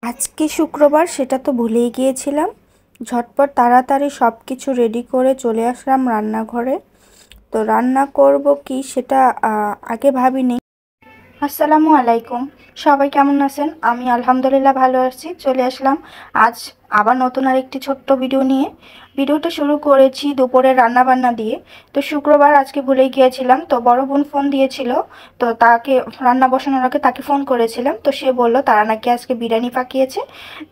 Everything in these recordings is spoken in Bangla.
আজকে শুক্রবার, সেটা তো ভুলেই গিয়েছিলাম। ঝটপট তাড়াতাড়ি সব কিছু রেডি করে চলে আসলাম রান্নাঘরে। তো রান্না করব কি সেটা আগে ভাবিনি। আসসালামু আলাইকুম, সবাই কেমন আছেন? আমি আলহামদুলিল্লাহ ভালো আছি। চলে আসলাম আজ আবার নতুন আরেকটি ছোট্ট ভিডিও নিয়ে। ভিডিওটা শুরু করেছি দুপুরে রান্না বান্না দিয়ে। তো শুক্রবার আজকে ভুলেই গিয়েছিলাম, তো বড় বোন ফোন দিয়েছিল। তো তাকে রান্না বসানোর আগে তাকে ফোন করেছিলাম, তো সে বলল তারা নাকি আজকে বিরিয়ানি পাকিয়েছে।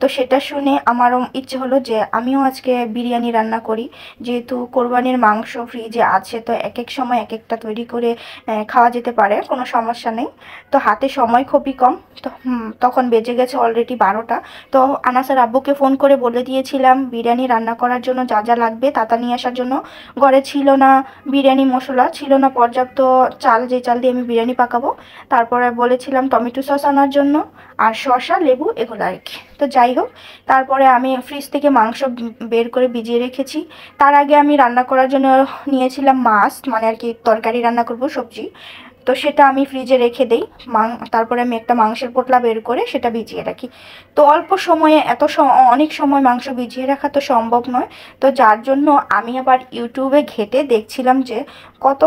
তো সেটা শুনে আমারও ইচ্ছে হলো যে আমিও আজকে বিরিয়ানি রান্না করি। যেহেতু কোরবানির মাংস ফ্রিজে আছে, তো এক এক সময় এক একটা তৈরি করে খাওয়া যেতে পারে, কোনো সমস্যা নেই। তো হাতে সময় খুবই কম। তো তখন বেজে গেছে অলরেডি 12টা। তো আনাসের আব্বুকে ফোন করে বলে দিয়েছিলাম বিরিয়ানি রান্না করার জন্য যা যা লাগবে তা নিয়ে আসার জন্য। ঘরে ছিল না বিরিয়ানি মশলা, ছিল না পর্যাপ্ত চাল, যে চাল দিয়ে আমি বিরিয়ানি পাকাবো। তারপরে বলেছিলাম টমেটো সস আনার জন্য, আর শসা, লেবু, এগুলো আর কি। তো যাই হোক, তারপরে আমি ফ্রিজ থেকে মাংস বের করে ভিজিয়ে রেখেছি। তার আগে আমি রান্না করার জন্য নিয়েছিলাম মাছ, মানে আর কি তরকারি রান্না করব, সবজি। তো সেটা আমি ফ্রিজে রেখে দেই। তারপরে আমি একটা মাংসের পোটলা বের করে সেটা ভিজিয়ে রাখি। তো অল্প সময়ে অনেক সময় মাংস ভিজিয়ে রাখা তো সম্ভব নয়। তো যার জন্য আমি আবার ইউটিউবে ঘেঁটে দেখছিলাম যে কত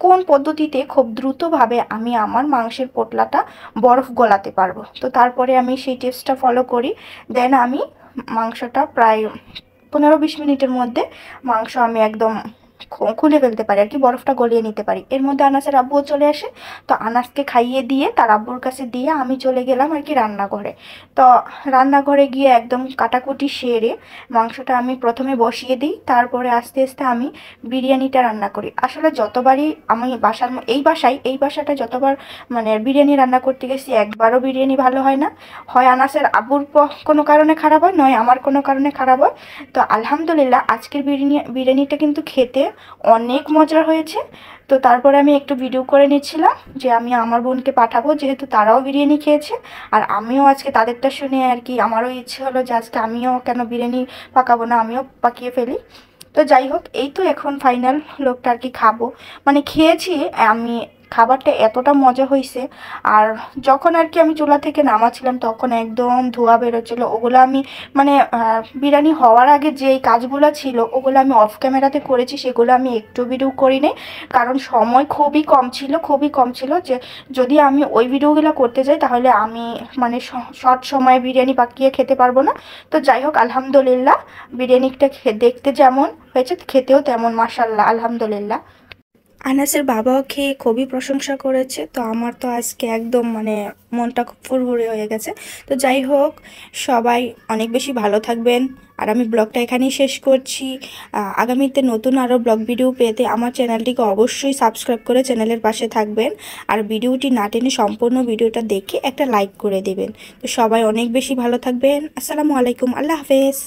কোন পদ্ধতিতে খুব দ্রুতভাবে আমি আমার মাংসের পোটলাটা বরফ গলাতে পারবো। তো তারপরে আমি সেই টিপসটা ফলো করি। দেন আমি মাংসটা প্রায় 15-20 মিনিটের মধ্যে মাংস আমি একদম খুলে ফেলতে পারি আর কি, বরফটা গলিয়ে নিতে পারি। এর মধ্যে আনাসের আব্বুও চলে আসে। তো আনাসকে খাইয়ে দিয়ে তার আব্বুর কাছে দিয়ে আমি চলে গেলাম আর কি রান্নাঘরে। তো রান্নাঘরে গিয়ে একদম কাটাকুটি সেরে মাংসটা আমি প্রথমে বসিয়ে দিই, তারপরে আস্তে আস্তে আমি বিরিয়ানিটা রান্না করি। আসলে যতবারই আমি এই বাসাটা যতবার মানে বিরিয়ানি রান্না করতে গেছি, একবারও বিরিয়ানি ভালো হয় না। হয় আনাসের আব্বুর কোনো কারণে খারাপ হয়, নয় আমার কোনো কারণে খারাপ হয়। তো আলহামদুলিল্লাহ আজকের বিরিয়ানিটা কিন্তু খেতে অনেক মজার হয়েছে। তো তারপরে আমি একটু ভিডিও করে নিচ্ছিলাম যে আমি আমার বোনকে পাঠাবো, যেহেতু তারাও বিরিয়ানি খেয়েছে। আর আমিও আজকে তাদেরটা শুনে আর কি আমারও ইচ্ছে হলো যে আজকে আমিও কেন বিরিয়ানি পাকাবো না, আমিও পাকিয়ে ফেলি। তো যাই হোক, এই তো এখন ফাইনাল লোকটা আর কি খাবো। মানে খেয়েছি আমি, খাবারটা এতটা মজা হয়েছে। আর যখন আর কি আমি চুলা থেকে নামাচ্ছিলাম তখন একদম ধোঁয়া বেরোচ্ছিল। ওগুলো আমি মানে বিরিয়ানি হওয়ার আগে যেই কাজগুলো ছিল ওগুলো আমি অফ ক্যামেরাতে করেছি, সেগুলো আমি একটু ভিডিও করিনি। কারণ সময় খুবই কম ছিল যে যদি আমি ওই ভিডিওগুলো করতে যাই তাহলে আমি মানে শর্ট সময়ে বিরিয়ানি পাকিয়ে খেতে পারবো না। তো যাই হোক, আলহামদুলিল্লাহ বিরিয়ানিটা দেখতে যেমন হয়েছে খেতেও তেমন, মাশাআল্লাহ, আলহামদুলিল্লাহ। আনাসের বাবাও খেয়ে খুবই প্রশংসা করেছে। তো আমার তো আজকে একদম মানে মনটা খুব ফুরফুরে হয়ে গেছে। তো যাই হোক, সবাই অনেক বেশি ভালো থাকবেন। আর আমি ব্লগটা এখানেই শেষ করছি। আগামীতে নতুন আরও ব্লগ ভিডিও পেতে আমার চ্যানেলটিকে অবশ্যই সাবস্ক্রাইব করে চ্যানেলের পাশে থাকবেন। আর ভিডিওটি না টেনে সম্পূর্ণ ভিডিওটা দেখে একটা লাইক করে দেবেন। তো সবাই অনেক বেশি ভালো থাকবেন। আসসালামু আলাইকুম, আল্লাহ হাফেজ।